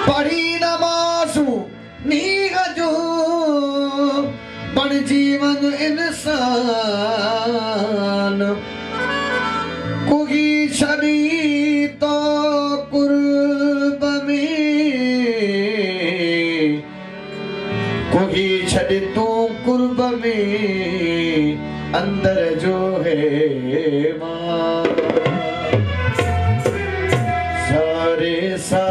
पढ़ी नमाज़ू नीगजो बण जीवन इंसान कुगी छड़ी तो कुर्ब में कुगी छड़ी तू कुर्ब में अंदर जो है माँ सारे सा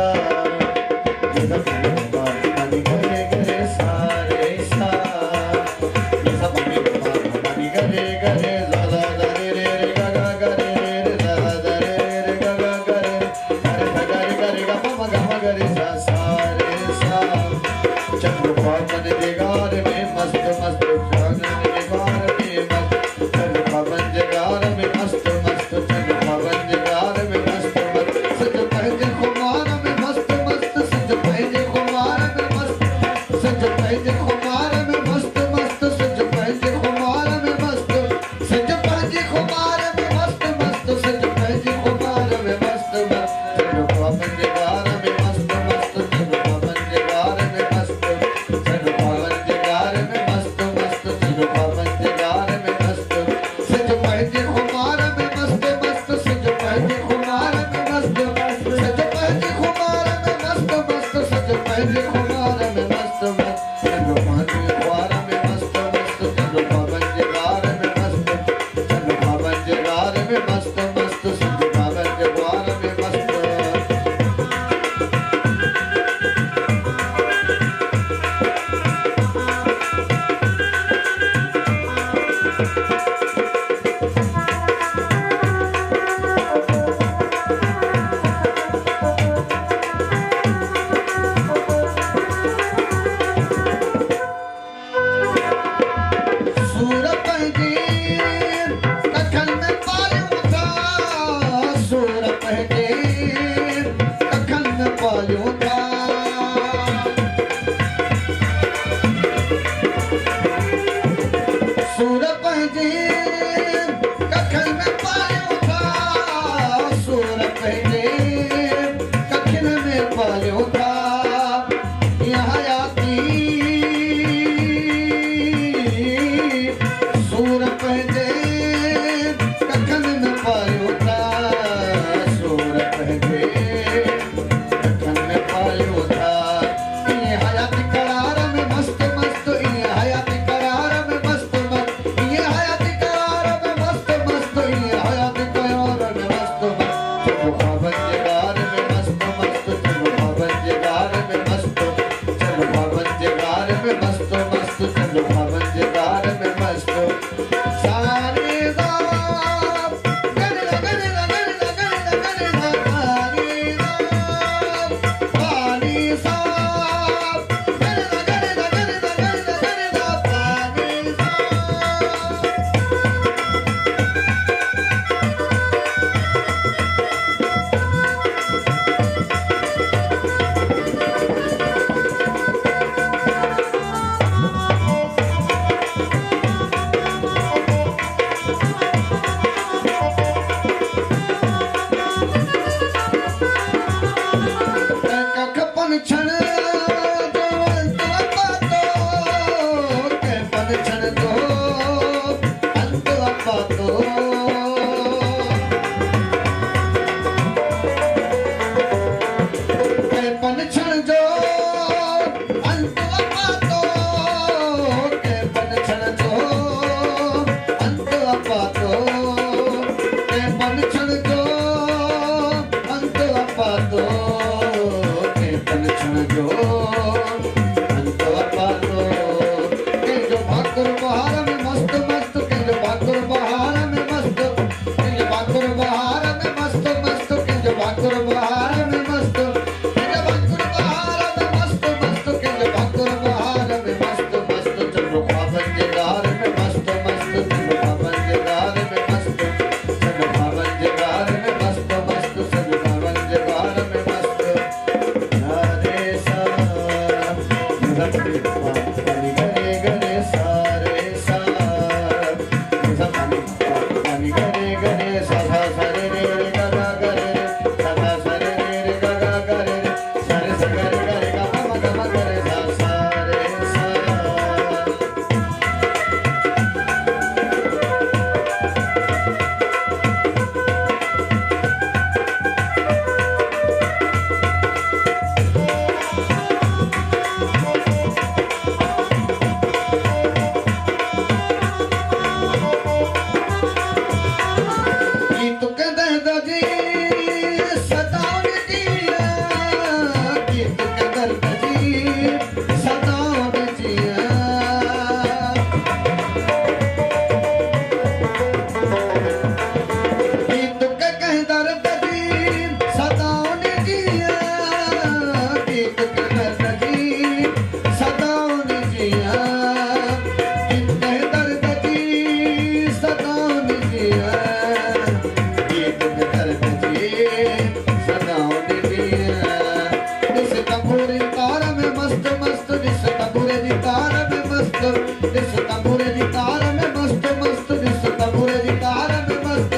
दिस तंबूरे दी तार में मस्त मस्त दिस तंबूरे दी तार में मस्त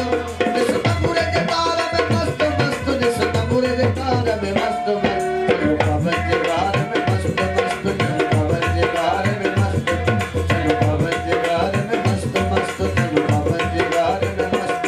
दिस तंबूरे दी तार में मस्त मस्त दिस तंबूरे दी तार में मस्त मस्त चलो पवन जगार में मस्त मस्त चलो पवन जगार में मस्त चलो पवन जगार में मस्त मस्त चलो पवन जगार में मस्त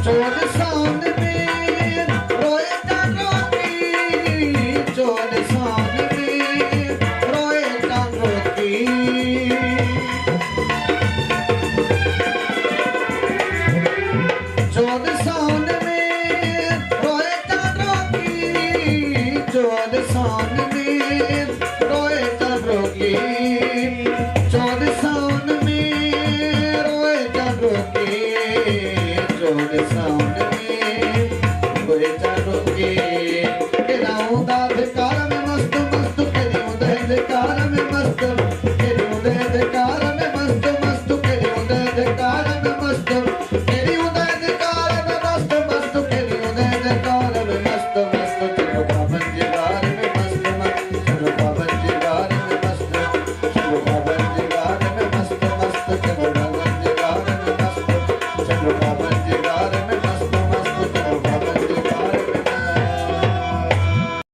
चोर सान में रोए टांगों की चोर सान में रोए टांगों की चोर सान में रोए टांगों की चोर सान में रोए टांगों की चोर सान में रोए टांगों की चोर साउंड में कोई चारोगे के नाउ दा धिकार में मस्त मस्त के नाउ दा धिकार में मस्त